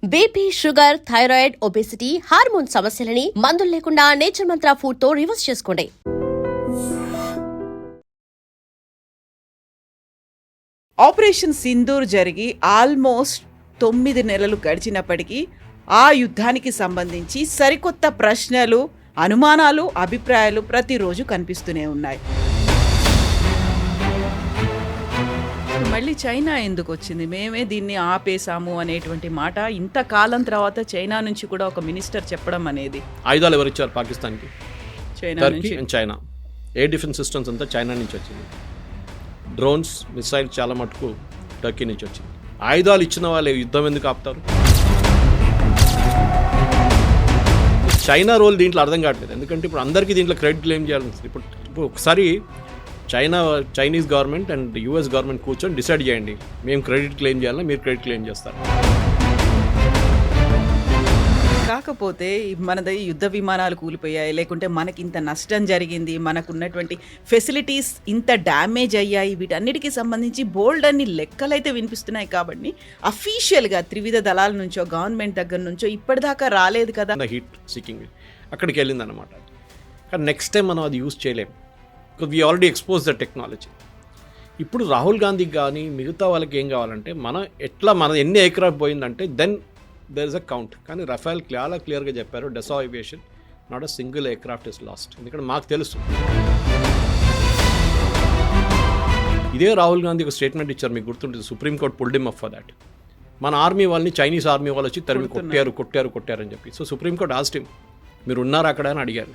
BP, sugar, thyroid, obesity, hormone సమస్యలని మందులు లేకుండా నేచర్ మంత్ర ఫుడ్ తో రివర్స్ చేసుకోండి. ఆపరేషన్ సింధూర్ జరిగి ఆల్మోస్ట్ 9 నెలలు గడిచినప్పటికీ ఆ యుద్ధానికి సంబంధించి సరికొత్త ప్రశ్నలు, అనుమానాలు, అభిప్రాయాలు ప్రతిరోజు కనిపిస్తూనే ఉన్నాయి. మళ్ళీ చైనా ఎందుకు వచ్చింది, మేమే దీన్ని ఆపేశాము అనేటువంటి మాట ఇంతకాలం తర్వాత చైనా నుంచి కూడా ఒక మినిస్టర్ చెప్పడం అనేది. ఆయుధాలు ఎవరు ఇచ్చారు పాకిస్తాన్కి? చైనా టర్కీ నుంచి. And China. Air defence systems అంతా చైనా నుంచి వచ్చింది. డ్రోన్స్, మిసైల్ చాలా మటుకు టర్కీ నుంచి వచ్చింది. ఆయుధాలు ఇచ్చిన వాళ్ళు యుద్ధం ఎందుకు ఆపుతారు? చైనా రోల్ దీంట్లో అర్థం కావట్లేదు. ఎందుకంటే ఇప్పుడు అందరికీ దీంట్లో క్రెడిట్ క్లెయిమ్ చేయాల్సి వస్తుంది. ఇప్పుడు ఒకసారి Chinese government and US government కూర్చొని డిసైడ్ చేయండి, మేము క్రెడిట్ క్లెయిమ్ చేయాలా, మీరు క్రెడిట్ క్లెయిమ్ చేస్తారు. కాకపోతే మనది యుద్ధ విమానాలు కూలిపోయాయి, లేకుంటే మనకి ఇంత నష్టం జరిగింది, మనకున్నటువంటి ఫెసిలిటీస్ ఇంత డ్యామేజ్ అయ్యాయి, వీటన్నిటికీ సంబంధించి బోల్డ్ అన్ని లెక్కలైతే వినిపిస్తున్నాయి. కాబట్టి అఫీషియల్గా త్రివిధ దళాల నుంచో గవర్నమెంట్ దగ్గర నుంచో ఇప్పటిదాకా రాలేదు కదా. హీట్ సీకింగ్ అక్కడికి వెళ్ళిందనమాట. కానీ నెక్స్ట్ టైం మనం అది యూజ్ చేయలేము, because we already expose the technology. ఇప్పుడు రాహుల్ గాంధీకి కానీ మిగతా వాళ్ళకి ఏం కావాలంటే మన ఎన్ని ఎయిర్క్రాఫ్ట్ పోయిందంటే then there is a count. కానీ రఫేల్ చాలా క్లియర్గా చెప్పారు, Dassault Aviation not a single aircraft is lost. ఎందుకంటే మాకు తెలుసు. ఇదే రాహుల్ గాంధీ ఒక స్టేట్మెంట్ ఇచ్చారు, మీకు గుర్తుంటుంది, supreme court pulled him up for that. మన ఆర్మీ వాళ్ళని చైనీస్ ఆర్మీ వాళ్ళు వచ్చి తరిమి కొట్టారు అని చెప్పి. సో సుప్రీంకోర్టు ఆస్క్డ్ హిమ్, మీరు ఉన్నారా అక్కడ అని అడిగారు.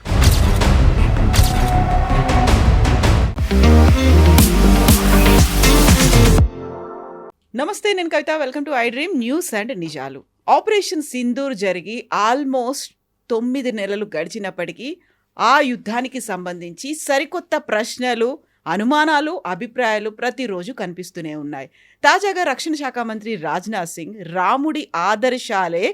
నమస్తే, నేను Kavitha. Welcome to I dream news and నిజాలు. ఆపరేషన్ సింధూర్ జరిగి ఆల్మోస్ట్ 9 నెలలు గడిచినప్పటికీ ఆ యుద్ధానికి సంబంధించి సరికొత్త ప్రశ్నలు, అనుమానాలు, అభిప్రాయాలు ప్రతిరోజు కనిపిస్తూనే ఉన్నాయి. తాజాగా రక్షణ శాఖ మంత్రి రాజ్నాథ్ సింగ్ రాముడి ఆదర్శాలే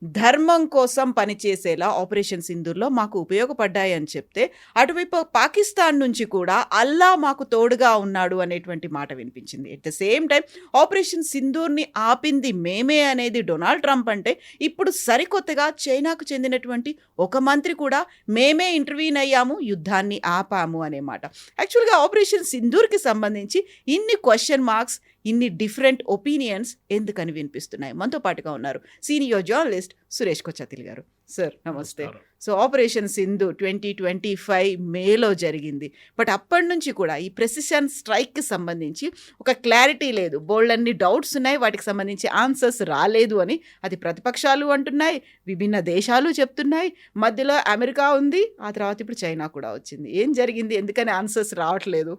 ధర్మం కోసం పనిచేసేలా ఆపరేషన్ సింధూర్లో మాకు ఉపయోగపడ్డాయి అని చెప్తే, అటువైపు పాకిస్తాన్ నుంచి కూడా అల్లా మాకు తోడుగా ఉన్నాడు అనేటువంటి మాట వినిపించింది. At the same time Operation సింధూర్ని ఆపింది మేమే అనేది డొనాల్డ్ ట్రంప్ అంటే, ఇప్పుడు సరికొత్తగా చైనాకు చెందినటువంటి ఒక మంత్రి కూడా మేమే ఇంటర్వ్యూన్ అయ్యాము, యుద్ధాన్ని ఆపాము అనే మాట. యాక్చువల్గా ఆపరేషన్ సింధూర్కి సంబంధించి ఇన్ని క్వశ్చన్ మార్క్స్, ఇన్ని డిఫరెంట్ ఒపీనియన్స్ ఎందుకని వినిపిస్తున్నాయి? మనతో పాటుగా ఉన్నారు సీనియర్ జర్నలిస్ట్ సురేష్ కొచ్చతిల్ గారు. సార్ నమస్తే. సో ఆపరేషన్ సింధు 2025 మేలో జరిగింది. బట్ అప్పటి నుంచి కూడా ఈ ప్రెసిషన్ స్ట్రైక్కి సంబంధించి ఒక క్లారిటీ లేదు, బోల్డ్ అన్ని డౌట్స్ ఉన్నాయి, వాటికి సంబంధించి ఆన్సర్స్ రాలేదు అని అది ప్రతిపక్షాలు అంటున్నాయి, విభిన్న దేశాలు చెప్తున్నాయి, మధ్యలో అమెరికా ఉంది, ఆ తర్వాత ఇప్పుడు చైనా కూడా వచ్చింది. ఏం జరిగింది, ఎందుకని ఆన్సర్స్ రావట్లేదు?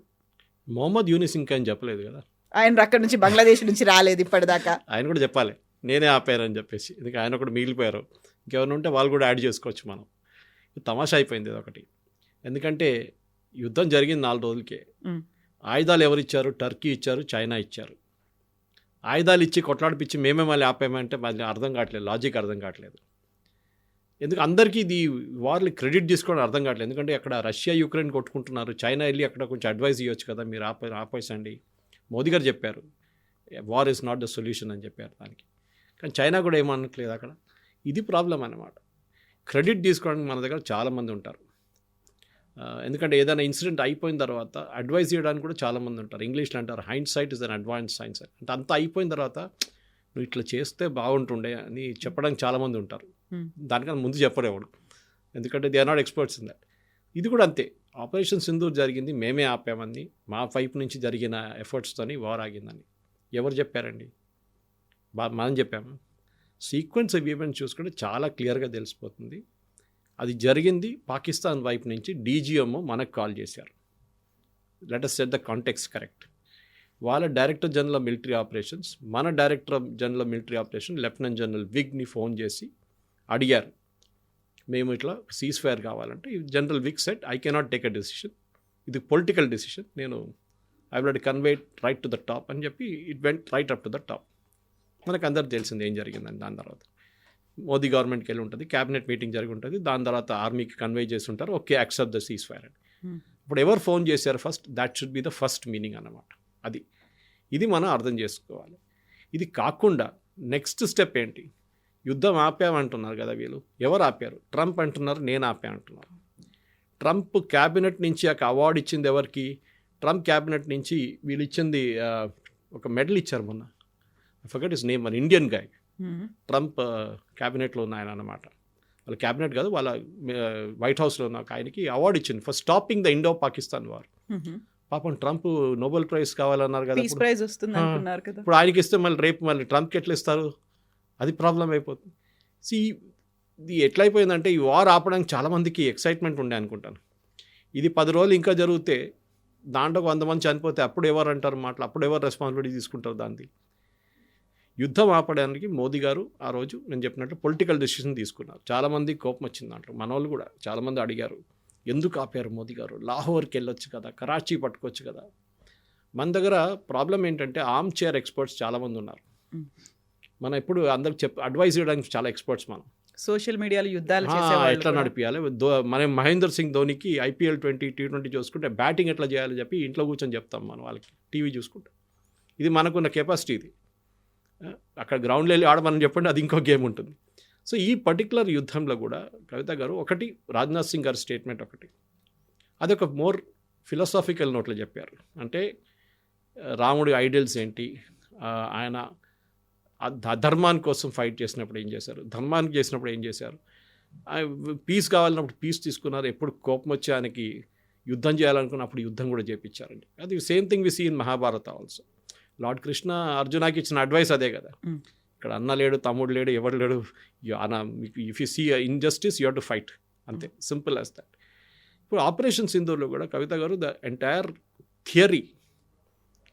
మొహమ్మద్ యూనిస్ ఇంకా అని చెప్పలేదు కదా, ఆయన అక్కడి నుంచి బంగ్లాదేశ్ నుంచి రాలేదు ఇప్పటిదాకా. ఆయన కూడా చెప్పాలి నేనే ఆపారని చెప్పేసి. ఎందుకంటే ఆయన ఒకటి మిగిలిపోయారు, ఇంకెవరైనా ఉంటే వాళ్ళు కూడా యాడ్ చేసుకోవచ్చు. మనం తమాషా అయిపోయింది ఇది ఒకటి. ఎందుకంటే యుద్ధం జరిగింది 4 రోజులకే. ఆయుధాలు ఎవరు ఇచ్చారు? టర్కీ ఇచ్చారు, చైనా ఇచ్చారు. ఆయుధాలు ఇచ్చి కొట్లాడిపించి మేమే మళ్ళీ ఆపామంటే మళ్ళీ అర్థం కావట్లేదు, లాజిక్ అర్థం కావట్లేదు. ఎందుకు అందరికీ ఇది వార్లు క్రెడిట్ తీసుకోవడం అర్థం కావట్లేదు. ఎందుకంటే అక్కడ రష్యా యుక్రెయిన్ కొట్టుకుంటున్నారు, చైనా వెళ్ళి అక్కడ కొంచెం అడ్వైస్ ఇవ్వచ్చు కదా, మీరు ఆపేసండి. మోదీ గారు చెప్పారు war is not the solution అని చెప్పారు దానికి. కానీ చైనా కూడా ఏమనట్లేదు అక్కడ. ఇది ప్రాబ్లం అన్నమాట. క్రెడిట్ తీసుకోవడానికి మన దగ్గర చాలామంది ఉంటారు. ఎందుకంటే ఏదైనా ఇన్సిడెంట్ అయిపోయిన తర్వాత అడ్వైస్ చేయడానికి కూడా చాలామంది ఉంటారు. ఇంగ్లీష్లో అంటారు hindsight is an advance science. అంటే అంతా అయిపోయిన తర్వాత నువ్వు ఇట్లా చేస్తే బాగుంటుండే అని చెప్పడానికి చాలామంది ఉంటారు. దానికన్నా ముందు చెప్పరేవాడు, ఎందుకంటే they are not experts in that. ఇది కూడా అంతే. ఆపరేషన్ సింధూర్ జరిగింది మేమే ఆపామని, మా వైపు నుంచి జరిగిన ఎఫర్ట్స్తోని వార్ ఆగిందని ఎవరు చెప్పారండి? మనం చెప్పాము. సీక్వెన్స్ ఆఫ్ ఈవెంట్స్ చూసుకుంటే చాలా క్లియర్గా తెలిసిపోతుంది. అది జరిగింది పాకిస్తాన్ వైపు నుంచి. డీజీఎంఓ మనకు కాల్ చేశారు, let us set the context correct. వాళ్ళ director general of military operations, మన director general of military operation lieutenant general విగ్ని ఫోన్ చేసి అడిగారు, మేము ఇట్లా సీజ్ ఫైర్ కావాలంటే. జనరల్ విగ్ said I cannot take a decision, ఇది పొలిటికల్ డెసిషన్, నేను I will convey right to the top అని చెప్పి it went right up to the top. మనకు అందరికి తెలిసింది ఏం జరిగిందని. దాని తర్వాత మోదీ గవర్నమెంట్కి వెళ్ళి ఉంటుంది, క్యాబినెట్ మీటింగ్ జరిగి ఉంటుంది, దాని తర్వాత ఆర్మీకి కన్వే చేసి ఉంటారు, okay accept the cease fire అని. ఇప్పుడు ఎవరు ఫోన్ చేశారు first, that should be the first meaning అన్నమాట. ఇది మనం అర్థం చేసుకోవాలి. ఇది కాకుండా నెక్స్ట్ స్టెప్ ఏంటి? యుద్ధం ఆపామంటున్నారు కదా వీళ్ళు. ఎవరు ఆపారు? ట్రంప్ అంటున్నారు, నేను ఆపా అంటున్నారు. ట్రంప్ క్యాబినెట్ నుంచి ఒక అవార్డు ఇచ్చింది ఎవరికి? ట్రంప్ క్యాబినెట్ నుంచి వీళ్ళు ఇచ్చింది ఒక మెడల్ ఇచ్చారు మొన్న. ఫర్గెట్ హిస్ నేమ్, మన ఇండియన్ గాయ్. ట్రంప్ క్యాబినెట్లో ఉన్న ఆయన అనమాట. వాళ్ళ క్యాబినెట్ కాదు, వాళ్ళ వైట్ హౌస్లో ఉన్న ఒక ఆయనకి అవార్డు ఇచ్చింది for stopping the Indo Pakistan war. పాపం ట్రంప్ నోబెల్ ప్రైజ్ కావాలన్నారు కదా, ప్రైజ్ వస్తుంది అనుకున్నారు కదా. ఇప్పుడు ఆయనకి ఇస్తే మళ్ళీ ట్రంప్కి ఎట్లా ఇస్తారు? అది ప్రాబ్లం అయిపోతుంది. ఇది ఎట్లయిపోయిందంటే ఈ వార్ ఆపడానికి చాలామందికి ఎక్సైట్మెంట్ ఉండే అనుకుంటాను. ఇది 10 రోజులు ఇంకా జరిగితే దాంట్లో 100 మంది చనిపోతే అప్పుడు ఎవరు అంటారు మాటలు? అప్పుడు ఎవరు రెస్పాన్సిబిలిటీ తీసుకుంటారు దాన్ని? యుద్ధం ఆపడానికి మోదీ గారు ఆ రోజు నేను చెప్పినట్టు పొలిటికల్ డెసిషన్ తీసుకున్నారు. చాలామంది కోపం వచ్చింది దాంట్లో. మన వాళ్ళు కూడా చాలామంది అడిగారు, ఎందుకు ఆపారు మోదీ గారు? లాహోర్కి వెళ్ళొచ్చు కదా, కరాచీ పట్టుకోవచ్చు కదా. మన దగ్గర ప్రాబ్లం ఏంటంటే ఆర్మ్ చైర్ ఎక్స్పర్ట్స్ చాలామంది ఉన్నారు. మనం ఎప్పుడు అందరికి అడ్వైజ్ చేయడానికి చాలా ఎక్స్పర్ట్స్. మనం సోషల్ మీడియాలో యుద్ధాలు ఎట్లా నడిపించాలి, మనం మహేందర్ సింగ్ ధోనికి IPL 20, T20 చూసుకుంటే బ్యాటింగ్ ఎట్లా చేయాలని చెప్పి ఇంట్లో కూర్చొని చెప్తాం మనం వాళ్ళకి, టీవీ చూసుకుంటే. ఇది మనకున్న కెపాసిటీ. ఇది అక్కడ గ్రౌండ్లో వెళ్ళి ఆడమని చెప్పండి, అది ఇంకో గేమ్ ఉంటుంది. సో ఈ పర్టికులర్ యుద్ధంలో కూడా కవిత గారు ఒకటి, రాజ్నాథ్ సింగ్ గారి స్టేట్మెంట్ ఒకటి, అదొక మోర్ ఫిలాసాఫికల్ నోట్లో చెప్పారు. అంటే రాముడి ఐడియల్స్ ఏంటి, ఆయన ధర్మాని కోసం ఫైట్ చేసినప్పుడు ఏం చేశారు, ధర్మానికి చేసినప్పుడు ఏం చేశారు, పీస్ కావాలన్నప్పుడు పీస్ తీసుకున్నారు, ఎప్పుడు కోపం వచ్చి ఆయనకి యుద్ధం చేయాలనుకున్నప్పుడు యుద్ధం కూడా చేయించారండి. అది same thing we see in Mahabharata also. Lord Krishna అర్జునాకి ఇచ్చిన అడ్వైస్ అదే కదా. ఇక్కడ అన్న లేడు, తమ్ముడు లేడు, ఎవరు లేడు, if you see injustice you have to fight, అంతే, సింపుల్ యాజ్ దట్. ఇప్పుడు ఆపరేషన్ సింధూర్లో కూడా కవిత గారు ద ఎంటైర్ థియరీ,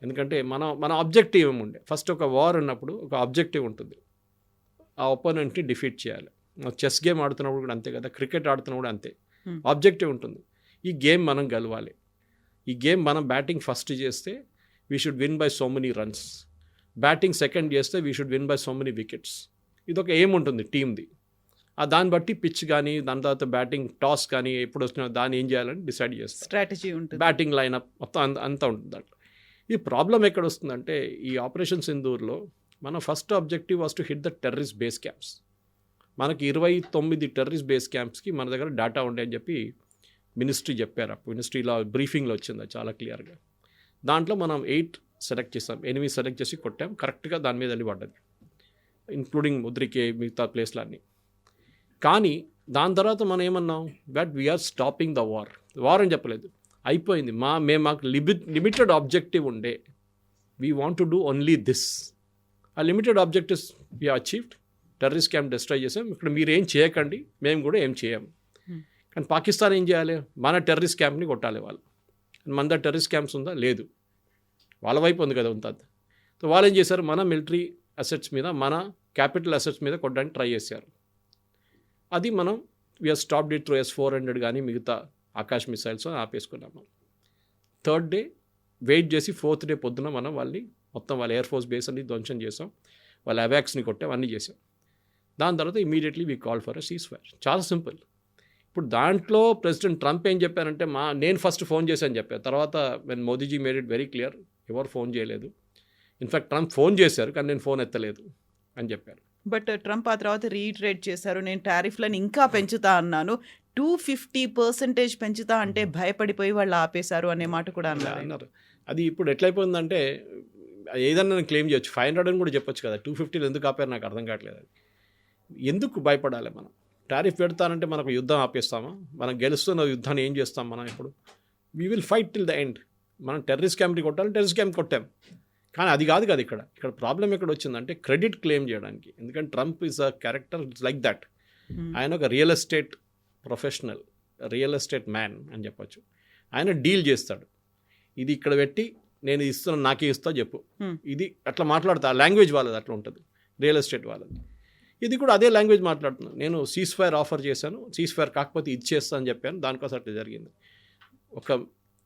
ఎందుకంటే మన ఆబ్జెక్టివ్ ఏముండే, ఫస్ట్ ఒక వార్ ఉన్నప్పుడు ఒక ఆబ్జెక్టివ్ ఉంటుంది, ఆ ఒపోనెంట్ని డిఫీట్ చేయాలి. చెస్ గేమ్ ఆడుతున్నప్పుడు కూడా అంతే కదా, క్రికెట్ ఆడుతున్నప్పుడు కూడా అంతే, ఆబ్జెక్టివ్ ఉంటుంది. ఈ గేమ్ మనం గెలవాలి, ఈ గేమ్ మనం బ్యాటింగ్ ఫస్ట్ చేస్తే we should win by so many runs, batting second చేస్తే we should win by so many wickets. ఇదొక ఏం ఉంటుంది టీమ్ది. దాన్ని బట్టి పిచ్ కానీ దాని తర్వాత బ్యాటింగ్ టాస్ కానీ ఎప్పుడు వచ్చినా దాన్ని ఏం చేయాలని డిసైడ్ చేస్తారు, స్ట్రాటజీ ఉంటుంది, బ్యాటింగ్ లైనప్ మొత్తం అంతా ఉంటుంది దాంట్లో. ఈ ప్రాబ్లం ఎక్కడ వస్తుందంటే ఈ ఆపరేషన్ సింధూర్లో మన first objective was to hit the terrorist base camps. మనకి 29 టెర్రరిస్ట్ బేస్ క్యాంప్స్కి మన దగ్గర డేటా ఉండే అని చెప్పి మినిస్ట్రీ చెప్పారు. మినిస్ట్రీలో బ్రీఫింగ్లో వచ్చింది చాలా క్లియర్గా. దాంట్లో మనం 8 సెలెక్ట్ చేసాం, 8 సెలెక్ట్ చేసి కొట్టాం, కరెక్ట్గా దాని మీద వెళ్ళి పడ్డది, ఇంక్లూడింగ్ ముద్రికే మిగతా ప్లేస్లన్నీ. కానీ దాని తర్వాత మనం ఏమన్నాం, that we're stopping the war అని చెప్పలేదు, అయిపోయింది. మాకు లిమిటెడ్ ఆబ్జెక్టివ్ ఉండే, we want to do only this. ఆ limited objectives we achieved. Terrorist camp destroy చేసాం, ఇక్కడ మీరు ఏం చేయకండి, మేము కూడా ఏం చేయం. కానీ పాకిస్తాన్ ఏం చేయాలి, మన టెర్రరిస్ట్ క్యాంప్ని కొట్టాలి వాళ్ళు. మన దగ్గర టెర్రరిస్ట్ క్యాంప్స్ ఉందా? లేదు, వాళ్ళ వైపు ఉంది కదా ఉంటుంది. సో వాళ్ళు ఏం చేశారు, మన మిలిటరీ అసెట్స్ మీద, మన క్యాపిటల్ అసెట్స్ మీద కొట్టడానికి ట్రై చేశారు. అది మనం we are stopped it through S-400 కానీ మిగతా ఆకాశ్ మిసైల్స్ ఆపేసుకున్నాము. 3rd డే వెయిట్ చేసి 4th డే పొద్దున మనం వాళ్ళని మొత్తం వాళ్ళ ఎయిర్ ఫోర్స్ బేస్ అన్ని ధ్వంసం చేసాం, వాళ్ళ అవాక్స్ని కొట్టాం, అన్నీ చేసాం. దాని తర్వాత immediately we call for a cease fire. చాలా సింపుల్. ఇప్పుడు దాంట్లో ప్రెసిడెంట్ ట్రంప్ ఏం చెప్పారంటే, నేను ఫస్ట్ ఫోన్ చేశాను చెప్పారు. తర్వాత when Modiji made it very clear, ఎవరు ఫోన్ చేయలేదు, ఇన్ఫ్యాక్ట్ ట్రంప్ ఫోన్ చేశారు కానీ నేను ఫోన్ ఎత్తలేదు అని చెప్పారు. బట్ ట్రంప్ ఆ తర్వాత రీట్రేట్ చేశారు, నేను టారిఫ్లను ఇంకా పెంచుతా అన్నాను, 250% పెంచుతా అంటే భయపడిపోయి వాళ్ళు ఆపేశారు అనే మాట కూడా అన్నారు. అది ఇప్పుడు ఎట్లయిపోయిందంటే ఏదన్నా నేను క్లెయిమ్ చేయొచ్చు, 500 అని కూడా చెప్పొచ్చు కదా, 250 ఎందుకు ఆపారు నాకు అర్థం కావట్లేదు. అది ఎందుకు భయపడాలి? మనం టారిఫ్ పెడతానంటే మనకు యుద్ధం ఆపేస్తామా? మనం గెలుస్తున్న యుద్ధాన్ని ఏం చేస్తాం మనం? ఇప్పుడు we will fight till the end. మనం టెర్రరిస్ట్ క్యాంప్ని కొట్టాలి, టెర్రరిస్ట్ క్యాంప్ కొట్టాం. కానీ అది కాదు కదా ఇక్కడ ప్రాబ్లం ఎక్కడ వచ్చిందంటే క్రెడిట్ క్లెయిమ్ చేయడానికి. ఎందుకంటే Trump is a character like that. ఆయన ఒక real estate professional, real estate man అని చెప్పొచ్చు. ఆయన డీల్ చేస్తాడు, ఇది ఇక్కడ పెట్టి నేను ఇస్తున్నాను, నాకే ఇస్తా చెప్పు, ఇది అట్లా మాట్లాడతా. లాంగ్వేజ్ వాళ్ళది అట్లా ఉంటుంది, రియల్ ఎస్టేట్ వాళ్ళది. ఇది కూడా అదే లాంగ్వేజ్ మాట్లాడుతున్నాను. నేను సీజ్ ఫైర్ ఆఫర్ చేశాను, సీజ్ ఫైర్ కాకపోతే ఇది చేస్తా అని చెప్పాను, దానికోసం అట్లా జరిగింది. ఒక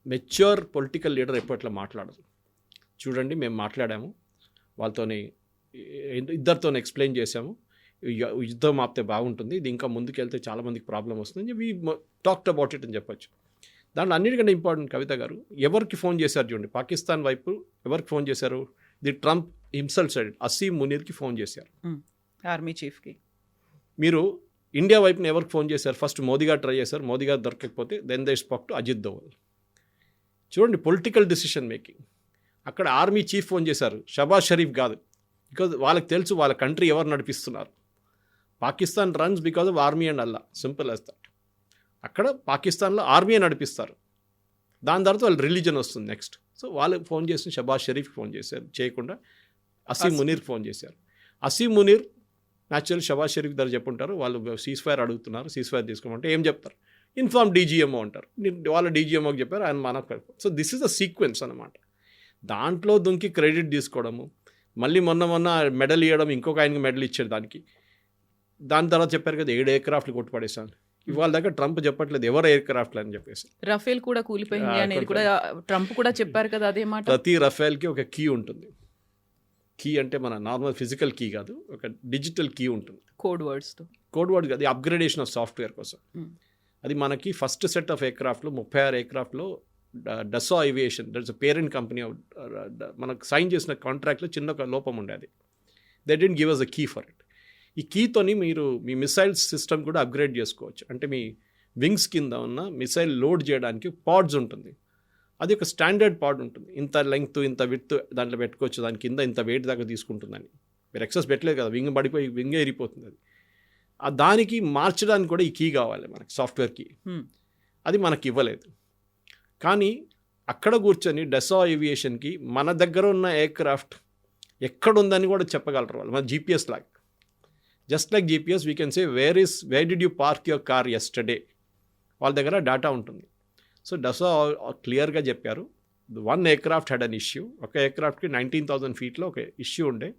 మెచ్యూర్ పొలిటికల్ లీడర్ ఎప్పుడు అట్లా మాట్లాడదు. చూడండి, మేము మాట్లాడాము వాళ్ళతోని, ఇద్దరితో ఎక్స్ప్లెయిన్ చేసాము, యుద్ధం ఆపితే బాగుంటుంది, ఇది ఇంకా ముందుకెళ్తే చాలామందికి ప్రాబ్లం వస్తుంది, వీ టాక్డ్ అబౌట్ ఇట్ అని చెప్పొచ్చు. దాంట్లో అన్నిటికంటే ఇంపార్టెంట్ కవిత గారు ఎవరికి ఫోన్ చేశారు చూడండి, పాకిస్తాన్ వైపు ఎవరికి ఫోన్ చేశారు? The Trump himself side Asim మునీర్కి ఫోన్ చేశారు, ఆర్మీ చీఫ్కి. మీరు ఇండియా వైపున ఎవరికి ఫోన్ చేశారు? ఫస్ట్ మోదీ గారు ట్రై చేశారు, మోదీ గారు దొరకకపోతే then they spoke to Ajit Doval. చూడండి పొలిటికల్ డిసిషన్ మేకింగ్. అక్కడ ఆర్మీ చీఫ్ ఫోన్ చేశారు, షబాజ్ షరీఫ్ కాదు. బికాజ్ వాళ్ళకి తెలుసు వాళ్ళ కంట్రీ ఎవరు నడిపిస్తున్నారు. Pakistan runs because of army and Allah, simple as that. అక్కడ పాకిస్తాన్లో ఆర్మీ నడిపిస్తారు, దాని తర్వాత వాళ్ళ రిలీజన్ వస్తుంది నెక్స్ట్. సో వాళ్ళు ఫోన్ చేసి షబాజ్ షరీఫ్కి ఫోన్ చేశారు, చేయకుండా అసీం మునీర్కి ఫోన్ చేశారు. అసీం మునీర్ న్యాచురల్ షబాజ్ షరీఫ్ దగ్గర చెప్పుంటారు, వాళ్ళు సీజ్ ఫైర్ అడుగుతున్నారు, సీజ్ ఫైర్ తీసుకోమంటే ఏం చెప్తారు? ఇన్ఫార్మ్ డీజీఎంఓ అంటారు. వాళ్ళ డీజీఎంఓకి చెప్పారు, ఆయన మనకు. So this is a sequence అనమాట. దాంట్లో దుంకి క్రెడిట్ తీసుకోవడము, మళ్ళీ మొన్న మెడల్ ఇవ్వడం, ఇంకొక ఆయనకి మెడల్ ఇచ్చాడు దానికి. దాని తర్వాత చెప్పారు కదా 7 ఎయిర్క్రాఫ్ట్లు కొట్టుపడేసాను. ఇవాళ దగ్గర ట్రంప్ చెప్పట్లేదు ఎవరు ఎయిర్క్రాఫ్ట్లు అని చెప్పేసి. రఫేల్ కూడా కూలిపోయింది అనేది కూడా ట్రంప్ కూడా చెప్పారు కదా అదే మాట. ప్రతి రఫేల్కి ఒక కీ ఉంటుంది. కీ అంటే మన నార్మల్ ఫిజికల్ కీ కాదు, ఒక డిజిటల్ కీ ఉంటుంది. కోడ్ వర్డ్ కాదు, అప్గ్రేడేషన్ ఆఫ్ సాఫ్ట్వేర్ కోసం. అది మనకి ఫస్ట్ సెట్ ఆఫ్ ఎయిర్క్రాఫ్ట్లు 36 ఎయిర్క్రాఫ్ట్లో Dassault Aviation, that's a parent company, మనకు సైన్ చేసిన కాంట్రాక్ట్లో చిన్న ఒక లోపం ఉండేది. They didn't give us a key for it. ఈ కీతోని మీరు మీ మిసైల్స్ సిస్టమ్ కూడా అప్గ్రేడ్ చేసుకోవచ్చు. అంటే మీ వింగ్స్ కింద ఉన్న మిసైల్ లోడ్ చేయడానికి పాడ్స్ ఉంటుంది. అది ఒక స్టాండర్డ్ పాడ్ ఉంటుంది, ఇంత లెంగ్త్ ఇంత విడ్త్ దాంట్లో పెట్టుకోవచ్చు, దాని కింద ఇంత వెయిట్ దాకా తీసుకుంటుందని. మీరు ఎక్సెస్ పెట్టలేదు కదా, వింగ్ పడిపోయి వింగే ఇరిగిపోతుంది. అది దానికి మార్చడానికి కూడా ఈ కీ కావాలి మనకి, సాఫ్ట్వేర్ కీ. అది మనకి ఇవ్వలేదు. కానీ అక్కడ కూర్చొని డసా ఏవియేషన్కి మన దగ్గర ఉన్న ఎయిర్క్రాఫ్ట్ ఎక్కడుందని కూడా చెప్పగలరు వాళ్ళు. మన జీపీఎస్ లాగా, just like GPS we can say where did you park your car yesterday. వాళ్ళ దగ్గర డేటా ఉంటుంది. సో డసా క్లియర్గా చెప్పారు, 1 ఎయిర్క్రాఫ్ట్ హ్యాడ్ అన్ ఇష్యూ. ఒక ఎయిర్క్రాఫ్ట్కి 19,000 ఫీట్లో ఒక ఇష్యూ ఉండే,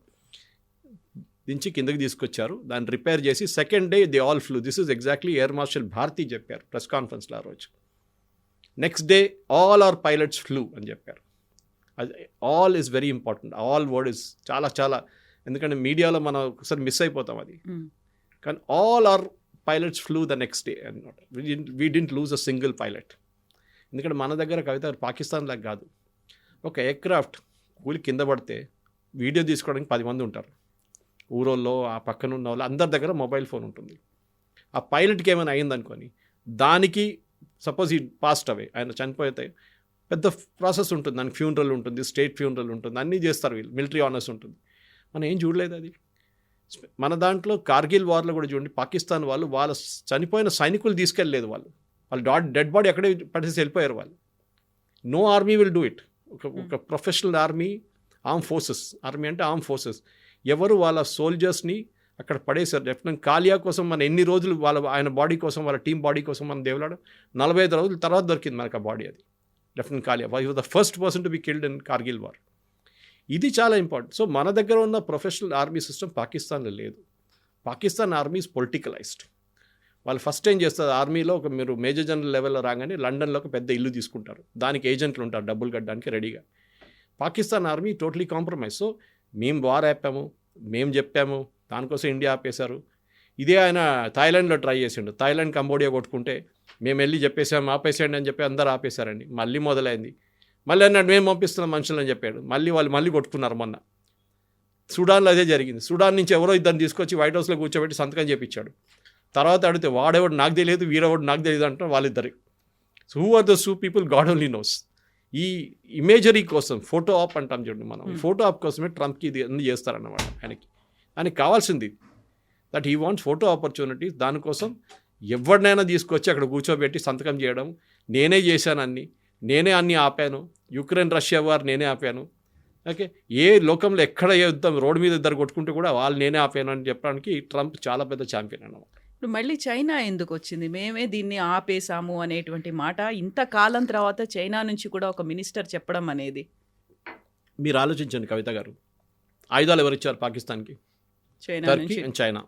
దించి కిందకి తీసుకొచ్చారు, దాన్ని రిపేర్ చేసి second day they all flew. This is exactly air marshal Bharti చెప్పారు ప్రెస్ కాన్ఫరెన్స్లో ఆ రోజు. Next day all our pilots flew అని చెప్పారు. అది all is very important. All word is చాలా, ఎందుకంటే మీడియాలో మనం ఒకసారి మిస్ అయిపోతాం అది. కానీ all our pilots flew the next day అన్నమాట. We didn't lose a single pilot. ఎందుకంటే మన దగ్గర కవిత పాకిస్తాన్ లాగా కాదు. ఒక ఎయిర్క్రాఫ్ట్ కూలి కింద పడితే వీడియో తీసుకోవడానికి 10 మంది ఉంటారు. ఊరోళ్ళు, ఆ పక్కన ఉన్న వాళ్ళు అందరి దగ్గర మొబైల్ ఫోన్ ఉంటుంది. ఆ పైలట్కి ఏమైనా అయిందనుకొని దానికి సపోజ్ ఈ పాస్ట్ అవే, ఆయన చనిపోతే పెద్ద ప్రాసెస్ ఉంటుంది, దానికి ఫ్యూనరల్ ఉంటుంది, స్టేట్ ఫ్యూనరల్ ఉంటుంది, అన్నీ చేస్తారు వీళ్ళు, మిలిటరీ ఆనర్స్ ఉంటుంది. మనం ఏం చూడలేదు అది. మన దాంట్లో కార్గిల్ వార్లో కూడా చూడండి, పాకిస్తాన్ వాళ్ళు వాళ్ళ చనిపోయిన సైనికులు తీసుకెళ్ళలేదు, వాళ్ళు డెడ్ బాడీ అక్కడే పడేసి వెళ్ళిపోయారు వాళ్ళు. No army will do it. ఒక ప్రొఫెషనల్ ఆర్మీ ఫోర్సెస్, ఆర్మీ అంటే ఫోర్సెస్, ఎవరు వాళ్ళ సోల్జర్స్ని అక్కడ పడేశారు. లెఫ్టినెంట్ కాలియా కోసం మన ఎన్ని రోజులు ఆయన బాడీ కోసం, వాళ్ళ టీం బాడీ కోసం మనం దేవులాడు 45 రోజుల తర్వాత దొరికింది మనకు ఆ బాడీ. అది lieutenant Kalia was the first person to be killed in Kargil war. ఇది చాలా ఇంపార్టెంట్. సో మన దగ్గర ఉన్న ప్రొఫెషనల్ ఆర్మీ సిస్టమ్ పాకిస్తాన్లో లేదు. Pakistan army is politicised. వాళ్ళు ఫస్ట్ ఏం చేస్తారు, ఆర్మీలో ఒక మీరు మేజర్ జనరల్ లెవెల్లో రాగానే లండన్లో ఒక పెద్ద ఇల్లు తీసుకుంటారు, దానికి ఏజెంట్లు ఉంటారు డబ్బులు కట్టడానికి రెడీగా. Pakistan army totally compromise. So మేము వార్ ఆపాము, మేము చెప్పాము, దానికోసం ఇండియా ఆపేశారు. ఇదే ఆయన థాయిలాండ్లో ట్రై చేసిండు, థాయిలాండ్ కంబోడియా కొట్టుకుంటే మేము వెళ్ళి చెప్పేసాము ఆపేసేయండి అని చెప్పి అందరూ ఆపేశారండి. మళ్ళీ మొదలైంది, మళ్ళీ అన్నాడు మేము పంపిస్తున్నాం మనుషులని చెప్పాడు, వాళ్ళు మళ్ళీ కొట్టుకున్నారు. మొన్న సుడాన్లో అదే జరిగింది. సుడాన్ నుంచి ఎవరో ఇద్దరిని తీసుకొచ్చి వైట్ హౌస్లో కూర్చోబెట్టి సంతకం చేయించాడు. తర్వాత అడిగితే వాడెవడు నాకు తెలియదు, వీడెవడు నాకు తెలియదు అంటారు వాళ్ళిద్దరు. So who are those 2 people, god only knows. ఈ ఇమేజరీ కోసం, ఫోటో ఆప్ అంటాం చూడండి మనం, ఫోటో ఆప్ కోసమే ట్రంప్కి ఇది అన్ని చేస్తారన్నమాట. ఆయనకి కావాల్సింది that he wants photo opportunities. దానికోసం ఎవరినైనా తీసుకొచ్చి అక్కడ కూర్చోబెట్టి సంతకం చేయడం, నేనే చేశాను నేనే అన్నీ ఆపాను, యుక్రెయిన్ రష్యా వార్ నేనే ఆపాను. ఓకే, ఏ లోకంలో ఎక్కడ యుద్ధం రోడ్డు మీద ఇద్దరు కొట్టుకుంటే కూడా వాళ్ళు నేనే ఆపాను అని చెప్పడానికి ట్రంప్ చాలా పెద్ద ఛాంపియన్ అన్నమాట. ఇప్పుడు మళ్ళీ చైనా ఎందుకు వచ్చింది, మేమే దీన్ని ఆపేసాము అనేటువంటి మాట ఇంతకాలం తర్వాత చైనా నుంచి కూడా ఒక మినిస్టర్ చెప్పడం అనేది? మీరు ఆలోచించండి కవిత గారు, ఆయుధాలు ఎవరు ఇచ్చారు పాకిస్తాన్కి? Turkey and China.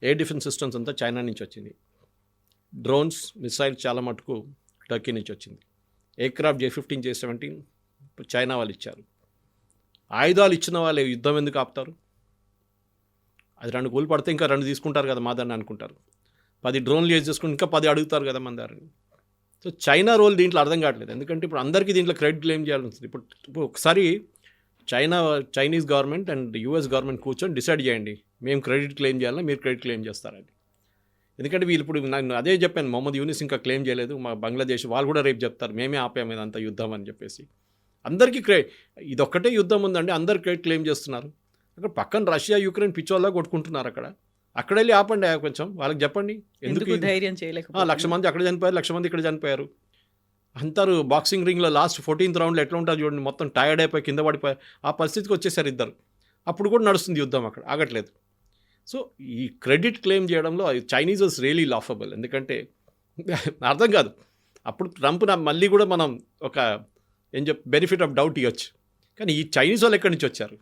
Air defence systems అంతా చైనా నుంచి వచ్చింది. డ్రోన్స్, మిసైల్స్ చాలా మటుకు టర్కీ నుంచి వచ్చింది. ఎయిర్క్రాఫ్ట్ J-15, J-17 చైనా వాళ్ళు ఇచ్చారు. ఆయుధాలు ఇచ్చిన వాళ్ళు యుద్ధం ఎందుకు ఆపుతారు? అది 2 కూలి పడితే ఇంకా 2 తీసుకుంటారు కదా మాదాన్ని అనుకుంటారు. 10 డ్రోన్లు యూజ్ చేసుకుని ఇంకా 10 అడుగుతారు కదా మన దారిని. సో చైనా రోల్ దీంట్లో అర్థం కావట్లేదు. ఎందుకంటే ఇప్పుడు అందరికీ దీంట్లో క్రెడిట్ క్లెయిమ్ చేయాల్సి ఉంటుంది. ఇప్పుడు ఒకసారి Chinese government and US government కూర్చొని డిసైడ్ చేయండి, మేము క్రెడిట్ క్లెయిమ్ చేయాలా, మీరు క్రెడిట్ క్లెయిమ్ చేస్తారని. ఎందుకంటే వీళ్ళు ఇప్పుడు నేను అదే చెప్పాను, మొహమ్మద్ యూనిస్ ఇంకా క్లెయిమ్ చేయలేదు, మా బంగ్లాదేశ్ వాళ్ళు కూడా రేపు చెప్తారు మేమే ఆపాము ఇదంతా యుద్ధం అని చెప్పేసి. అందరికీ ఇదొక్కటే యుద్ధం ఉందండి, అందరు క్లెయిమ్ చేస్తున్నారు. అక్కడ పక్కన రష్యా యుక్రెయిన్ పిచ్చోళ్ళ కొట్టుకుంటున్నారు. అక్కడ వెళ్ళి ఆపండి కొంచెం, వాళ్ళకి చెప్పండి ఎందుకు ధైర్యం చేయలేక. 1,00,000 మంది అక్కడ చనిపోయారు, 1,00,000 మంది ఇక్కడ చనిపోయారు అంటారు. బాక్సింగ్ రింగ్లో లాస్ట్ 14th రౌండ్లో ఎట్లా ఉంటారు చూడండి, మొత్తం టైర్డ్ అయిపోయి కింద పడిపోయారు, ఆ పరిస్థితికి వచ్చేసారు ఇద్దరు. అప్పుడు కూడా నడుస్తుంది యుద్ధం, అక్కడ ఆగట్లేదు. సో ఈ క్రెడిట్ క్లెయిమ్ చేయడంలో చైనీస్ ఇస్ రియలీ లాఫబుల్. ఎందుకంటే అర్థం కాదు. అప్పుడు ట్రంప్ మళ్ళీ కూడా మనం ఒక బెనిఫిట్ ఆఫ్ డౌట్ ఇవ్వచ్చు, కానీ ఈ చైనీస్ వాళ్ళు ఎక్కడి నుంచి వచ్చారు,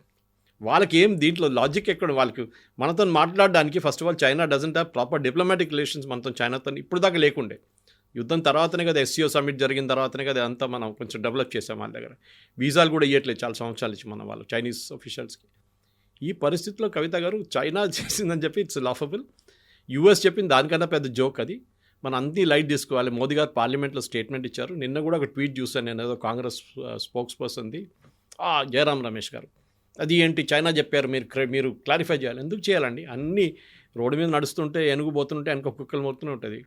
వాళ్ళకి ఏం దీంట్లో లాజిక్ ఎక్కడ, వాళ్ళకి మనతో మాట్లాడడానికి first of all China doesn't have proper diplomatic relations మనతో, చైనాతో ఇప్పుడు దాకా లేకుండే. యుద్ధం తర్వాతనే కదా SCO సమ్మిట్ జరిగిన తర్వాతనే కదా అంతా మనం కొంచెం డెవలప్ చేసాం. వాళ్ళ దగ్గర వీసాలు కూడా ఇవ్వట్లేదు చాలా సంవత్సరాలు ఇచ్చి మన వాళ్ళు చైనీస్ ఆఫీషియల్స్కి. ఈ పరిస్థితిలో కవిత గారు చైనా చేసిందని చెప్పి ఇట్స్ లాఫబుల్, US చెప్పింది దానికన్నా పెద్ద జోక్ అది. మనం అన్ని లైట్ తీసుకోవాలి. మోదీ గారు పార్లమెంట్లో స్టేట్మెంట్ ఇచ్చారు. నిన్న కూడా ఒక ట్వీట్ చూసాను నేను, ఏదో కాంగ్రెస్ స్పోక్స్ పర్సన్ది జయరాం రమేష్ గారు. అది ఏంటి చైనా చెప్పారు, మీరు క్లారిఫై చేయాలి. ఎందుకు చేయాలండి? అన్నీ రోడ్డు మీద నడుస్తుంటే ఏనుగు పోతుంటే వెనక కుక్కలు మొత్తునే ఉంటుంది,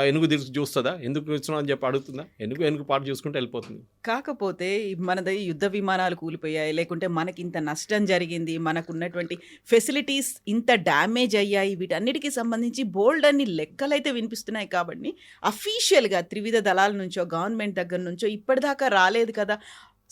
ఏనుగు చూస్తుందా, ఎందుకు చూస్తున్నావు అని చెప్పి అడుగుతుందా? ఏనుగు పాటు చూసుకుంటే వెళ్ళిపోతుంది. కాకపోతే మనది యుద్ధ విమానాలు కూలిపోయాయి, లేకుంటే మనకి ఇంత నష్టం జరిగింది, మనకు ఉన్నటువంటి ఫెసిలిటీస్ ఇంత డ్యామేజ్ అయ్యాయి, వీటన్నిటికీ సంబంధించి బోల్డ్ అన్ని లెక్కలైతే వినిపిస్తున్నాయి. కాబట్టి అఫీషియల్గా త్రివిధ దళాల నుంచో గవర్నమెంట్ దగ్గర నుంచో ఇప్పటిదాకా రాలేదు కదా.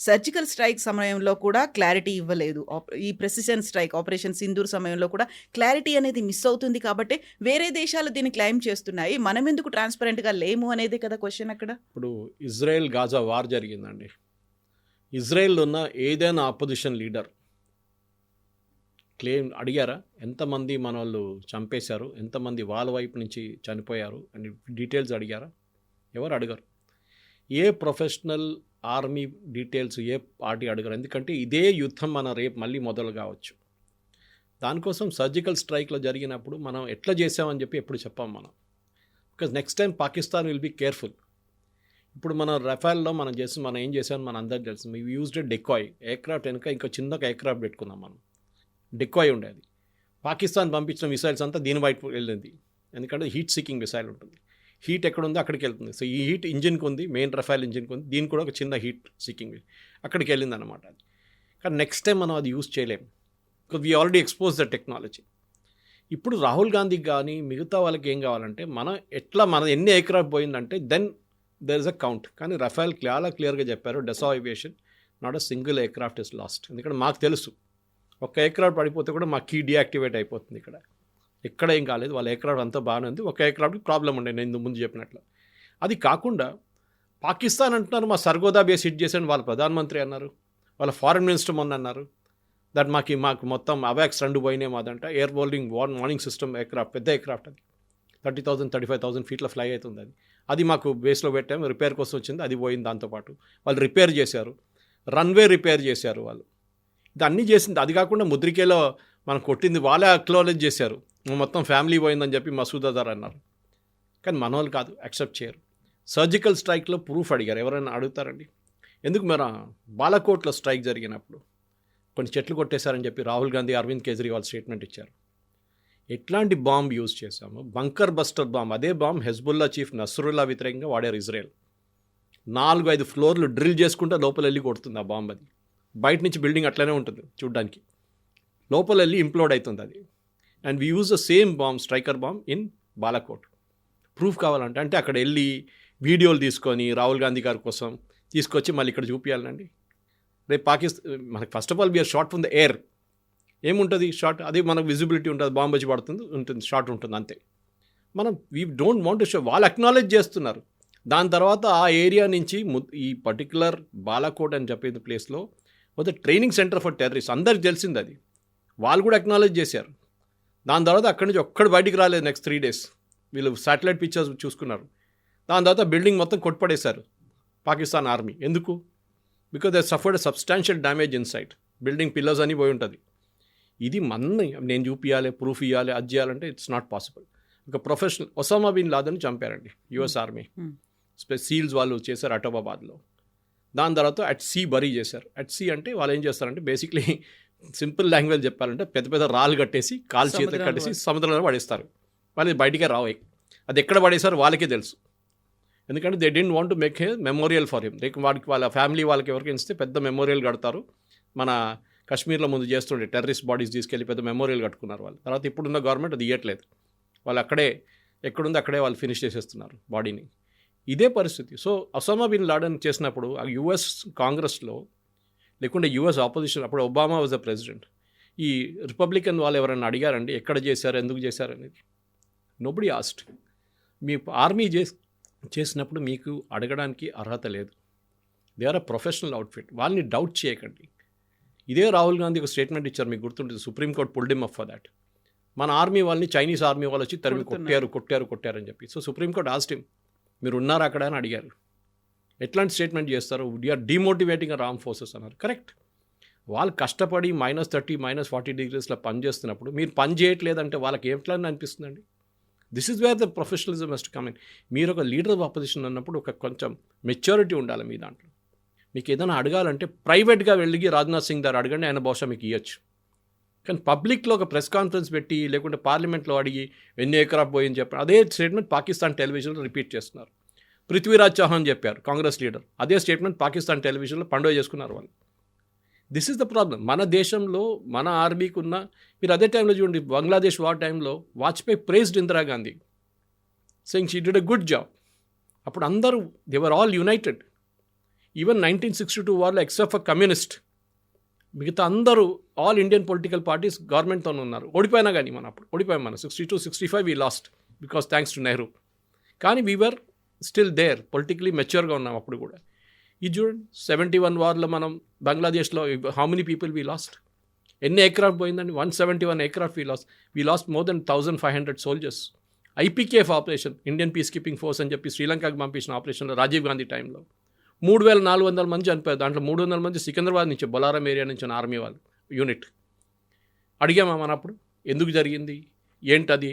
సర్జికల్ స్ట్రైక్ సమయంలో కూడా క్లారిటీ ఇవ్వలేదు, ఈ ప్రెసిషన్ స్ట్రైక్ ఆపరేషన్ సింధూర్ సమయంలో కూడా క్లారిటీ అనేది మిస్ అవుతుంది. కాబట్టి వేరే దేశాలు దీన్ని క్లెయిమ్ చేస్తున్నాయి, మనం ఎందుకు ట్రాన్స్పరెంట్గా లేము అనేది కదా క్వశ్చన్ అక్కడ. ఇప్పుడు ఇజ్రాయెల్ గాజా వార్ జరిగిందండి. ఇజ్రాయెల్లో ఉన్న ఏదైనా ఆపోజిషన్ లీడర్ క్లెయిమ్ అడిగారా ఎంతమంది మన వాళ్ళు చంపేశారు, ఎంతమంది వాళ్ళ వైపు నుంచి చనిపోయారు అని డీటెయిల్స్ అడిగారా? ఎవరు అడగరు. A professional army details A party అడగరు. ఎందుకంటే ఇదే యుద్ధం మన రేపు మళ్ళీ మొదలు కావచ్చు. దానికోసం సర్జికల్ స్ట్రైక్లో జరిగినప్పుడు మనం ఎట్లా చేసామని చెప్పి ఎప్పుడు చెప్పాం మనం, because next time Pakistan will be careful. ఇప్పుడు మన రఫాల్లో మనం ఏం చేసామని మన అందరికీ తెలుసు. వీ యూజ్డ్ డెకాయ్ ఎయిర్క్రాఫ్ట్ వెనుక ఇంకో చిన్న ఎయిర్క్రాఫ్ట్ పెట్టుకున్నాం మనం, డెకాయ్ ఉండేది. పాకిస్తాన్ పంపించిన మిసైల్స్ అంతా దీని వైపు వెళ్ళింది, ఎందుకంటే హీట్ సీకింగ్ మిసైల్ ఉంటుంది. హీట్ ఎక్కడుందో అక్కడికి వెళ్తుంది. సో ఈ హీట్ ఇంజిన్కి ఉంది, మెయిన్ రఫైల్ ఇంజిన్కి ఉంది, దీనికి కూడా ఒక చిన్న హీట్ సీకింగ్ అక్కడికి వెళ్ళింది అనమాట. అది కానీ నెక్స్ట్ టైం మనం అది యూజ్ చేయలేము, because we already expose the technology. ఇప్పుడు రాహుల్ గాంధీకి కానీ మిగతా వాళ్ళకి ఏం కావాలంటే మన ఎన్ని ఎయిర్క్రాఫ్ట్ పోయిందంటే then there is a count. కానీ రఫైల్ చాలా క్లియర్గా చెప్పారు, Dassault Aviation not a single aircraft is lost. ఎందుకంటే మాకు తెలుసు ఒక ఎయిర్క్రాఫ్ట్ పడిపోతే కూడా మా కీ డియాక్టివేట్ అయిపోతుంది. ఎక్కడ ఏం కాలేదు, వాళ్ళ ఎయిర్క్రాఫ్ట్ అంతా బాగానే ఉంది, ఒక ఎయిర్క్రాఫ్ట్కి ప్రాబ్లం ఉండే నేను ముందు చెప్పినట్లు. అది కాకుండా పాకిస్తాన్ అంటున్నారు మా సర్గోదా బేస్ హిట్ చేశాను, వాళ్ళ ప్రధానమంత్రి అన్నారు, వాళ్ళ ఫారెన్ మినిస్టర్ మొన్న అన్నారు దట్ మాకు మొత్తం అవాక్స్ 2 పోయినాయి మాదంట. ఎయిర్ బోల్డింగ్ వార్నింగ్ సిస్టమ్ ఎయిర్క్రాఫ్ట్, పెద్ద ఎయిర్క్రాఫ్ట్ అది 30,000 35,000 ఫీట్ల ఫ్లై అవుతుంది. అది మాకు బేస్లో పెట్టాము, రిపేర్ కోసం వచ్చింది, అది పోయింది. దాంతోపాటు వాళ్ళు రిపేర్ చేశారు, రన్వే రిపేర్ చేశారు వాళ్ళు. ఇది అన్నీ చేసింది. అది కాకుండా ముద్రికేలో మనం కొట్టింది వాళ్ళే అక్నాలెడ్జ్ చేశారు, మొత్తం ఫ్యామిలీ పోయిందని చెప్పి మసూద్ అజార్ అన్నారు. కానీ మన వాళ్ళు కాదు, యాక్సెప్ట్ చేయరు. సర్జికల్ స్ట్రైక్లో ప్రూఫ్ అడిగారు, ఎవరైనా అడుగుతారండి? ఎందుకు మరి బాలాకోట్లో స్ట్రైక్ జరిగినప్పుడు కొన్ని చెట్లు కొట్టేశారని చెప్పి రాహుల్ గాంధీ, అరవింద్ కేజ్రీవాల్ స్టేట్మెంట్ ఇచ్చారు. ఎట్లాంటి బాంబ్ యూజ్ చేశాము? Bunker buster bomb. అదే బాంబ్ హెజ్బుల్లా చీఫ్ నస్రుల్లా వ్యతిరేకంగా వాడారు ఇజ్రాయెల్. 4-5 ఫ్లోర్లు డ్రిల్ చేసుకుంటే లోపల వెళ్ళి కొడుతుంది ఆ బాంబ్. అది బయట నుంచి బిల్డింగ్ అట్లనే ఉంటుంది చూడ్డానికి, లోపల వెళ్ళి ఇంప్లోడ్ అవుతుంది అది. And we use the same bomb, striker bomb in Balakot. Proof కావాలంటే అంటే అక్కడ వెళ్ళి వీడియోలు తీసుకొని రాహుల్ గాంధీ గారి కోసం తీసుకొచ్చి మళ్ళీ ఇక్కడ చూపించాలండి. రేపు మనకి first of all we are shot from the air. ఏముంటుంది షాట్? అది మనకు విజిబిలిటీ ఉంటుంది, బాంబ్ వచ్చి ఉంటుంది, షాట్ ఉంటుంది అంతే. మనం we don't want to show. వాళ్ళు అక్నాలెడ్జ్ చేస్తున్నారు. దాని తర్వాత ఆ ఏరియా నుంచి ఈ పర్టికులర్ బాలాకోట్ అని చెప్పే ప్లేస్లో ఒక ట్రైనింగ్ సెంటర్ ఫర్ టెర్రరిస్ట్, అందరికి తెలిసింది అది, వాళ్ళు కూడా అక్నాలెడ్జ్ చేశారు. దాని తర్వాత అక్కడి నుంచి ఒక్కడు బయటికి రాలేదు. నెక్స్ట్ 3 days వీళ్ళు శాటిలైట్ పిక్చర్స్ చూసుకున్నారు. దాని తర్వాత బిల్డింగ్ మొత్తం కొట్టుపడేశారు పాకిస్తాన్ ఆర్మీ. ఎందుకు? Because they suffered substantial damage inside. Building pillars అని పోయి ఉంటుంది. ఇది నేను చూపించాలి, ప్రూఫ్ ఇవ్వాలి, అది చేయాలంటే ఇట్స్ నాట్ పాసిబుల్. ఒక ప్రొఫెషనల్ ఒసామా బిన్ లాదెన్ చంపారండి US ఆర్మీ. సీల్స్ వాళ్ళు చేశారు అటోబాబాద్లో. దాని తర్వాత అట్ సీ బరీ చేశారు. అట్ సీ అంటే వాళ్ళు ఏం చేస్తారంటే బేసిక్లీ సింపుల్ లాంగ్వేజ్ చెప్పాలంటే పెద్ద పెద్ద రాళ్ళు కట్టేసి కాలు చేతులు కట్టేసి సముద్రంలో పడేస్తారు. వాళ్ళు బయటికే రావు. అది ఎక్కడ పడేసారో వాళ్ళకే తెలుసు. ఎందుకంటే they don't want to make a memorial for him. Like వాడికి వాళ్ళ ఫ్యామిలీ వాళ్ళకి ఎవరికి ఇస్తే పెద్ద మెమోరియల్ కడతారు. మన కాశ్మీర్లో ముందు చేస్తుండే టెర్రరిస్ట్ బాడీస్ తీసుకెళ్ళి పెద్ద మెమోరియల్ కట్టుకున్నారు వాళ్ళు. తర్వాత ఇప్పుడున్న గవర్నమెంట్ అది ఇవ్వట్లేదు. వాళ్ళు అక్కడే ఎక్కడుందో అక్కడే వాళ్ళు ఫినిష్ చేసేస్తున్నారు బాడీని. ఇదే పరిస్థితి. సో ఒసామా బిన్ లాడెన్ చేసినప్పుడు ఆ యుఎస్ కాంగ్రెస్లో లేకుంటే యుఎస్ ఆపోజిషన్, అప్పుడు ఒబామా వాజ్ ద ప్రెసిడెంట్, ఈ రిపబ్లికన్ వాళ్ళు ఎవరైనా అడిగారండి ఎక్కడ చేశారు, ఎందుకు చేశారు అనేది? Nobody asked. మీ ఆర్మీ చేసినప్పుడు మీకు అడగడానికి అర్హత లేదు. They are a professional outfit. వాళ్ళని డౌట్ చేయకండి. ఇదే రాహుల్ గాంధీ ఒక స్టేట్మెంట్ ఇచ్చారు, మీకు గుర్తుంటుంది. Supreme court pulled him up for that. మన ఆర్మీ వాళ్ళని చైనీస్ ఆర్మీ వాళ్ళు వచ్చి తరిమి కొట్టారు అని చెప్పి. సో సుప్రీంకోర్టు ఆస్క్డ్ హిమ్, మీరు ఉన్నారా అక్కడ అని అడిగారు. ఎట్లాంటి స్టేట్మెంట్ చేస్తారు? వీఆర్ డిమోటివేటింగ్ అర్ ఆర్మ్ ఫోర్సెస్ అన్నారు. కరెక్ట్. వాళ్ళు కష్టపడి -30 -40 డిగ్రీస్లో పని చేస్తున్నప్పుడు మీరు పని చేయట్లేదంటే వాళ్ళకి ఎట్లా అనిపిస్తుందండి? This is where the professionalism has to come in. మీరు ఒక లీడర్ ఆఫ్ అపోజిషన్ అన్నప్పుడు ఒక కొంచెం మెచ్యూరిటీ ఉండాలి మీ దాంట్లో. మీకు ఏదైనా అడగాలంటే ప్రైవేట్గా వెళ్ళి రాజ్నాథ్ సింగ్ గారు అడగండి, ఆయన బహుశా మీకు ఇవ్వచ్చు. కానీ పబ్లిక్లో ఒక ప్రెస్ కాన్ఫరెన్స్ పెట్టి లేకుంటే పార్లమెంట్లో అడిగి ఎన్ని ఎకరాఫ్ పోయింది చెప్పారు. అదే స్టేట్మెంట్ పాకిస్తాన్ టెలివిజన్లో రిపీట్ చేస్తున్నారు. పృథ్వీరాజ్ చౌహాన్ చెప్పారు, కాంగ్రెస్ లీడర్. అదే స్టేట్మెంట్ పాకిస్తాన్ టెలివిజన్లో పండుగ చేసుకున్నారు వాళ్ళు. This is the problem. మన దేశంలో మన ఆర్మీకి ఉన్న, మీరు అదే టైంలో చూడండి, బంగ్లాదేశ్ వార్ టైంలో Vajpayee praised Indira Gandhi, saying she did a good job. అప్పుడు అందరూ they were all United. Even 1962 వార్లో except for communist, మిగతా అందరూ ఆల్ ఇండియన్ పొలిటికల్ పార్టీస్ గవర్నమెంట్తో ఉన్నారు. ఓడిపోయినా కానీ అప్పుడు ఓడిపోయాం మనం. 62-65 we last because thanks to Nehru. కానీ వీఆర్ స్టిల్ దేర్, పొలిటికలీ మెచ్యూర్గా ఉన్నాం అప్పుడు కూడా. ఇది చూడండి, 71 వార్లో మనం బంగ్లాదేశ్లో how many people we last? ఎన్ని ఎయిర్క్రాఫ్ట్ పోయిందండి? 171 aircraft we last more than 1500 soldiers. IPKF operation, Indian piece keeping force అని చెప్పి శ్రీలంకకు పంపించిన ఆపరేషన్లో రాజీవ్ గాంధీ టైంలో 3400 మంది చనిపోయారు. దాంట్లో 300 మంది సికింద్రాబాద్ నుంచి, బొలారం ఏరియా నుంచి ఆర్మీ వాళ్ళు యూనిట్. అడిగామా మన అప్పుడు ఎందుకు జరిగింది ఏంటది?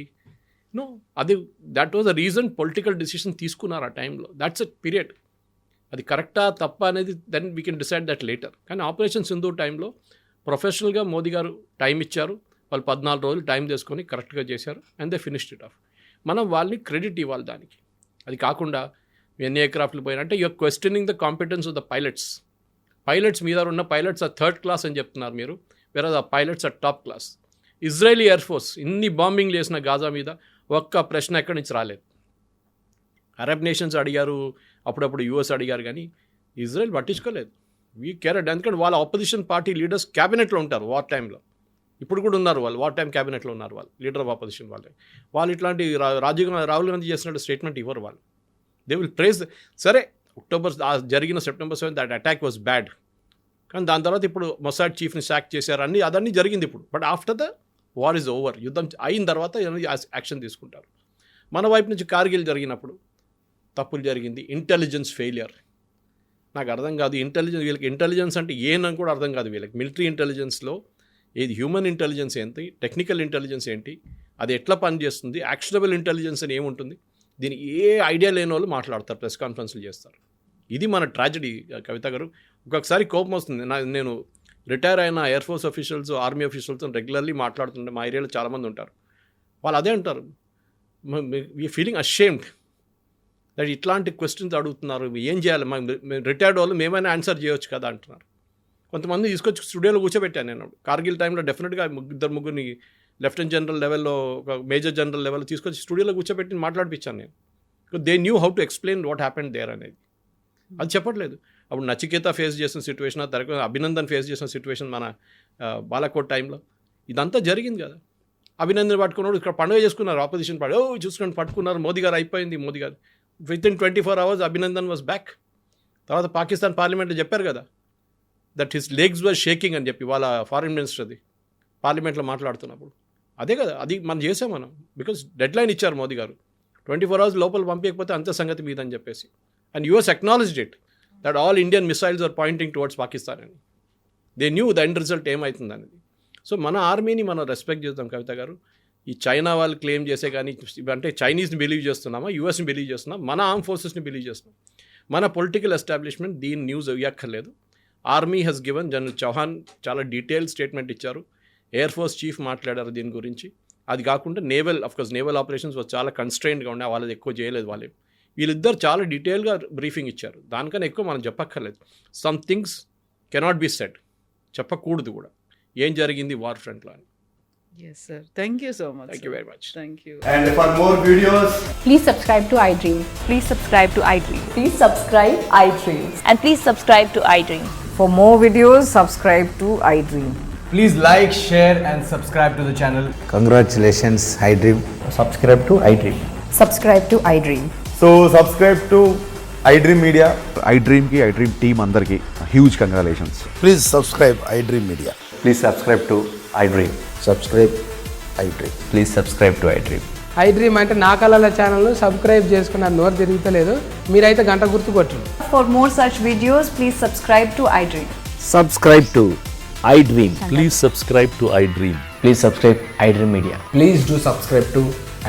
నో, అది that was the reason. Political decision తీసుకున్నారు ఆ టైంలో. That's a period. అది కరెక్టా తప్ప అనేది then we can decide that later. కానీ ఆపరేషన్ సింధూర్ టైంలో ప్రొఫెషనల్గా మోదీ గారు టైం ఇచ్చారు. వాళ్ళు 14 రోజులు టైం తీసుకొని కరెక్ట్గా చేశారు and they finished it off. మనం వాళ్ళని క్రెడిట్ ఇవ్వాలి దానికి. అది కాకుండా ఎన్ని ఎయిర్క్రాఫ్ట్లు పోయినంటే you're questioning the competence of the pilots మీద ఉన్న పైలట్స్ ఆర్ థర్డ్ క్లాస్ అని చెప్తున్నారు మీరు, వేరే ఆ pilots are top class. Israeli air force ఇన్ని బాంబింగ్ చేసిన గాజా మీద ఒక్క ప్రశ్న ఎక్కడి నుంచి రాలేదు. అరబ్ నేషన్స్ అడిగారు, అప్పుడప్పుడు యూఎస్ అడిగారు, కానీ ఇజ్రాయెల్ పట్టించుకోలేదు. We care. ఎందుకంటే వాళ్ళ ఆపోజిషన్ పార్టీ లీడర్స్ క్యాబినెట్లో ఉంటారు వార్ టైంలో. ఇప్పుడు కూడా ఉన్నారు వాళ్ళు, వార్ టైం క్యాబినెట్లో ఉన్నారు వాళ్ళు, లీడర్ ఆఫ్ ఆపోజిషన్ వాళ్ళు ఇట్లాంటి రాహుల్ గాంధీ చేసినట్టు స్టేట్మెంట్ ఇవ్వరు వాళ్ళు. They will praise. సరే, జరిగిన September 7 that attack was bad, కానీ దాని తర్వాత ఇప్పుడు మొసాడ్ చీఫ్ని సాక్ చేశారు, అదన్నీ జరిగింది ఇప్పుడు. But after the war is over, యుద్ధం అయిన తర్వాత యాక్షన్ తీసుకుంటారు. మన వైపు నుంచి కార్గిల్ జరిగినప్పుడు తప్పులు జరిగింది, ఇంటెలిజెన్స్ ఫెయిలియర్. నాకు అర్థం కాదు వీళ్ళకి ఇంటెలిజెన్స్ అంటే ఏందని కూడా అర్థం కాదు వీళ్ళకి. మిలిటరీ ఇంటెలిజెన్స్లో ఏది హ్యూమన్ ఇంటెలిజెన్స్ ఏంటి, టెక్నికల్ ఇంటెలిజెన్స్ ఏంటి, అది ఎట్లా పనిచేస్తుంది, యాక్షనబుల్ ఇంటెలిజెన్స్ అని ఏముంటుంది, దీని ఏ ఐడియా లేని వాళ్ళు మాట్లాడతారు, ప్రెస్ కాన్ఫరెన్స్లు చేస్తారు. ఇది మన ట్రాజడీ కవిత గారు. ఒక్కొక్కసారి కోపం వస్తుంది. నేను రిటైర్ అయిన ఎయిర్ ఫోర్స్ ఆఫీషియల్స్, ఆర్మీ ఆఫీషియల్స్తో రెగ్యులర్లీ మాట్లాడుతుంటే మా ఏరియాలో చాలామంది ఉంటారు. వాళ్ళు అదే అంటారు, వీ ఫీలింగ్ అషేమ్డ్ దట్ ఇట్లాంటి క్వశ్చన్స్ అడుగుతున్నారు, ఏం చేయాలి, మేము రిటైర్డ్ వాళ్ళు మేమైనా ఆన్సర్ చేయవచ్చు కదా అంటున్నారు. కొంతమంది తీసుకొచ్చి స్టూడియోలో కూర్చోబెట్టాను నేను. కార్గిల్ టైంలో డెఫినెట్గా ముగ్గురిని లెఫ్టినెంట్ జనరల్ లెవెల్లో, ఒక మేజర్ జనరల్ లెవెల్లో తీసుకొచ్చి స్టూడియోలో కూర్చోబెట్టి మాట్లాడిపించాను నేను. They knew how to explain what happened there అనేది. అది చెప్పట్లేదు. అప్పుడు నచికేత ఫేస్ చేసిన సిచ్యువేషన్, ఆ తర్వాత అభినందన్ ఫేస్ చేసిన సిచ్యువేషన్ మన బాలాకోట్ టైంలో ఇదంతా జరిగింది కదా. అభినందన్ పట్టుకున్నాడు, ఇక్కడ పండుగ చేసుకున్నారు ఆపోజిషన్ పార్టీ, చూసుకొని పట్టుకున్నారు, మోదీ గారు అయిపోయింది. మోదీ గారు within 24 hours Abhinandan was back. తర్వాత పాకిస్తాన్ పార్లమెంట్లో చెప్పారు కదా that his legs was shaking అని చెప్పి, వాళ్ళ ఫారిన్ మినిస్టర్ది పార్లమెంట్లో మాట్లాడుతున్నప్పుడు. అదే కదా, అది మనం చేసాం మనం. బికాజ్ డెడ్ లైన్ ఇచ్చారు మోదీ గారు, 24 hours లోపల పంపించకపోతే అంత సంగతి మీద అని చెప్పేసి. And US acknowledged it that all Indian missiles are pointing towards Pakistan అని. They knew the end result ఏమవుతుంది అనేది. సో మన ఆర్మీని మనం రెస్పెక్ట్ చేద్దాం కవిత గారు. ఈ చైనా వాళ్ళు క్లెయిమ్ చేసే కానీ, అంటే చైనీస్ని బిలీవ్ చేస్తున్నామా, యూఎస్ని బిలీవ్ చేస్తున్నాం, మన ఆర్మ్ ఫోర్సెస్ని బిలీవ్ చేస్తున్నాం. మన పొలిటికల్ ఎస్టాబ్లిష్మెంట్ దీని న్యూస్ ఇవ్వక్కర్లేదు. Army has given, general Chauhan చాలా డీటెయిల్ స్టేట్మెంట్ ఇచ్చారు, ఎయిర్ ఫోర్స్ చీఫ్ మాట్లాడారు దీని గురించి. అది కాకుండా నేవల్ నేవల్ ఆపరేషన్స్ చాలా కన్స్ట్రైన్డ్గా ఉన్నాయి, వాళ్ళది ఎక్కువ చేయలేదు వాళ్ళు. వీళ్ళిద్దరు చాలా డీటెయిల్గా బ్రీఫింగ్ ఇచ్చారు, దానికన్నా ఎక్కువ మనం చెప్పక్కర్లేదు. Some things cannot be said, చెప్పకూడదు కూడా ఏం జరిగింది వార్ ఫ్రంట్లో అని. Yes, sir. Thank you so much. Thank you very much. Thank you. And for more videos, Please subscribe to iDream. Please subscribe to iDream. Please subscribe iDream. And please subscribe to iDream. For more videos, subscribe to iDream. please like, share and subscribe to the channel. Congratulations, iDream. Subscribe to iDream. Subscribe to iDream. So subscribe to iDream Media. iDream ki iDream team andarki huge congratulations. Please subscribe iDream Media. Please subscribe to iDream. Subscribe iDream. Please subscribe to iDream. iDream అంటే నా కళల ఛానల్ను subscribe చేసుకున్న నోరు తిరుగుతలేదు, మీరైతే గంట గుర్తు కొట్టండి. For more such videos, please subscribe to iDream. Subscribe to iDream. Please subscribe to iDream. Please subscribe iDream Media. Please do subscribe to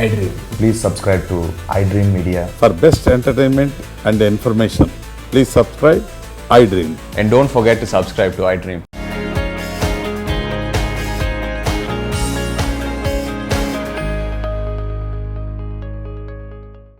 iDream. Please subscribe to iDream Media. For best entertainment and information, please subscribe iDream. And don't forget to subscribe to iDream.